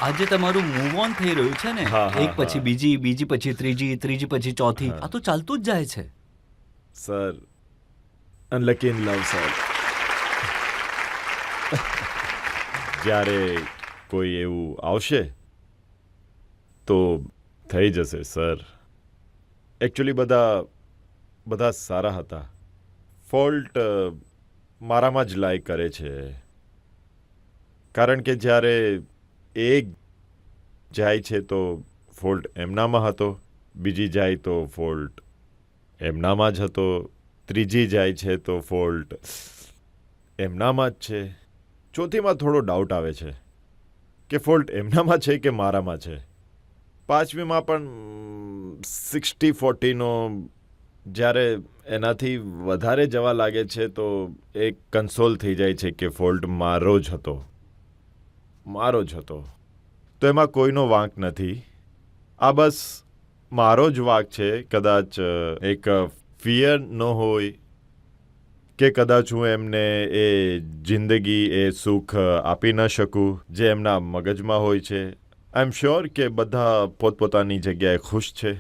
આજે તમારું move on થઈ રહ્યું છે ને, હા, હા, એક પછી હા. બીજી, બીજી પછી ત્રીજી, ત્રીજી પછી ચોથી, હા. આ તો ચાલતું જ જાય છે. Sir, unlucky in love sir. જ્યારે કોઈ એવું આવશે તો થઈ જશે સર. એકચ્યુઅલી બધા સારા હતા. ફોલ્ટ મારામાં જ લાય કરે છે. કારણ કે જ્યારે એક જાય છે તો ફોલ્ટ એમનામાં હતો, બીજી જાય તો ફોલ્ટ એમનામાં જ હતો, ત્રીજી જાય છે તો ફોલ્ટ એમનામાં જ છે. ચોથીમાં થોડો ડાઉટ આવે છે કે ફોલ્ટ એમનામાં છે કે મારામાં છે. પાંચમીમાં પણ 60-40નો જ્યારે એનાથી વધારે જવા લાગે છે તો એક કન્સોલ થઈ જાય છે કે ફોલ્ટ મારો જ હતો. તો એમાં કોઈનો વાંક નથી. આ બસ મારો જ વાંક છે. કદાચ એક ફિયર ન હોય કે કદાચ હું એમને એ જિંદગી, એ સુખ આપી ન શકું જે એમના મગજમાં હોય છે. આઈ એમ શ્યોર કે બધા પોતપોતાની જગ્યાએ ખુશ છે.